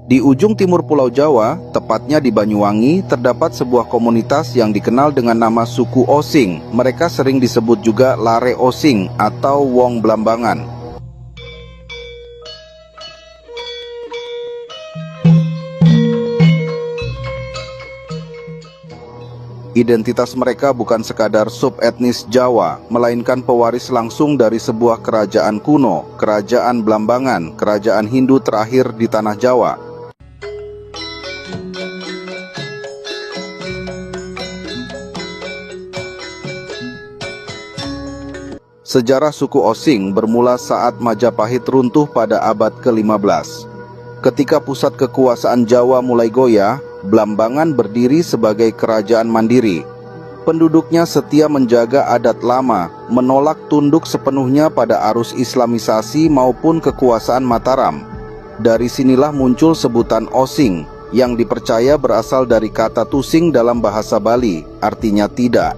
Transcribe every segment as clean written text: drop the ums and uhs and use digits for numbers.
Di ujung timur Pulau Jawa, tepatnya di Banyuwangi, terdapat sebuah komunitas yang dikenal dengan nama suku Osing. Mereka sering disebut juga Lare Osing atau Wong Blambangan. Identitas mereka bukan sekadar subetnis Jawa, melainkan pewaris langsung dari sebuah kerajaan kuno, Kerajaan Blambangan, kerajaan Hindu terakhir di tanah Jawa. Sejarah suku Osing bermula saat Majapahit runtuh pada abad ke-15. Ketika pusat kekuasaan Jawa mulai goyah, Blambangan berdiri sebagai kerajaan mandiri. Penduduknya setia menjaga adat lama, menolak tunduk sepenuhnya pada arus Islamisasi maupun kekuasaan Mataram. Dari sinilah muncul sebutan Osing, yang dipercaya berasal dari kata tusing dalam bahasa Bali, artinya tidak.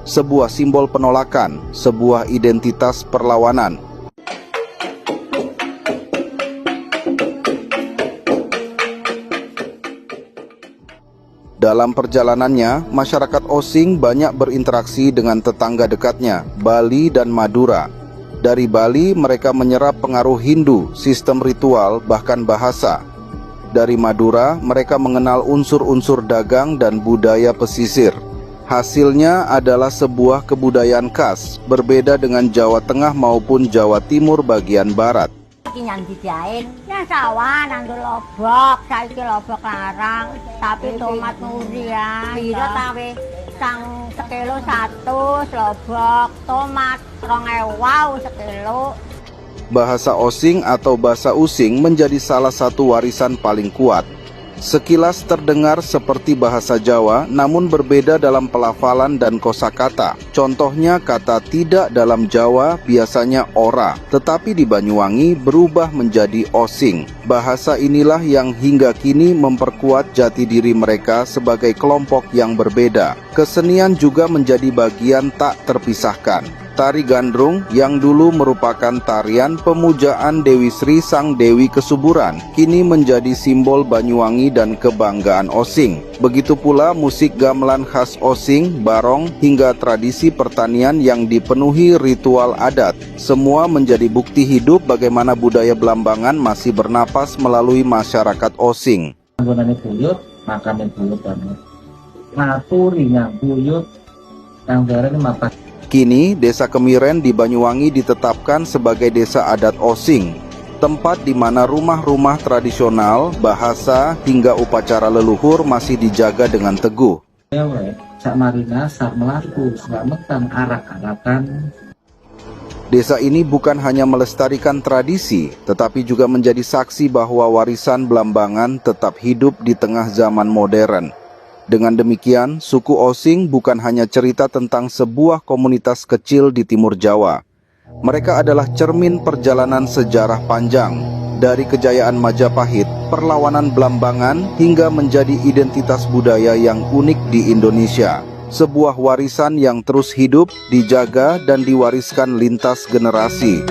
Sebuah simbol penolakan, sebuah identitas perlawanan. Dalam perjalanannya, masyarakat Osing banyak berinteraksi dengan tetangga dekatnya, Bali dan Madura. Dari Bali, mereka menyerap pengaruh Hindu, sistem ritual, bahkan bahasa. Dari Madura, mereka mengenal unsur-unsur dagang dan budaya pesisir. Hasilnya adalah sebuah kebudayaan khas, berbeda dengan Jawa Tengah maupun Jawa Timur bagian barat. Yang dijahit, ya sawah, nanti lobok, saiki lobok larang, tapi tomat durian, biro tawe, sang sekilo 100, lobok, tomat, 2.000 sekilo. Bahasa Osing atau bahasa Using menjadi salah satu warisan paling kuat. Sekilas terdengar seperti bahasa Jawa, namun berbeda dalam pelafalan dan kosakata. Contohnya kata tidak dalam Jawa biasanya ora, tetapi di Banyuwangi berubah menjadi Osing. Bahasa inilah yang hingga kini memperkuat jati diri mereka sebagai kelompok yang berbeda. Kesenian juga menjadi bagian tak terpisahkan. Tari Gandrung yang dulu merupakan tarian pemujaan Dewi Sri Sang Dewi Kesuburan, kini menjadi simbol Banyuwangi dan kebanggaan Osing. Begitu pula musik gamelan khas Osing, barong, hingga tradisi pertanian yang dipenuhi ritual adat. Semua menjadi bukti hidup bagaimana budaya Blambangan masih bernapas melalui masyarakat Osing. Anggonane buyut, makane buyut banget. Naturi yang buyut, yang darane mapak. Kini, Desa Kemiren di Banyuwangi ditetapkan sebagai desa adat Osing, tempat di mana rumah-rumah tradisional, bahasa, hingga upacara leluhur masih dijaga dengan teguh. Sak marina, sak melaku, selametan arak-arakan. Desa ini bukan hanya melestarikan tradisi, tetapi juga menjadi saksi bahwa warisan Blambangan tetap hidup di tengah zaman modern. Dengan demikian, suku Osing bukan hanya cerita tentang sebuah komunitas kecil di Timur Jawa. Mereka adalah cermin perjalanan sejarah panjang, dari kejayaan Majapahit, perlawanan Blambangan, hingga menjadi identitas budaya yang unik di Indonesia. Sebuah warisan yang terus hidup, dijaga, dan diwariskan lintas generasi.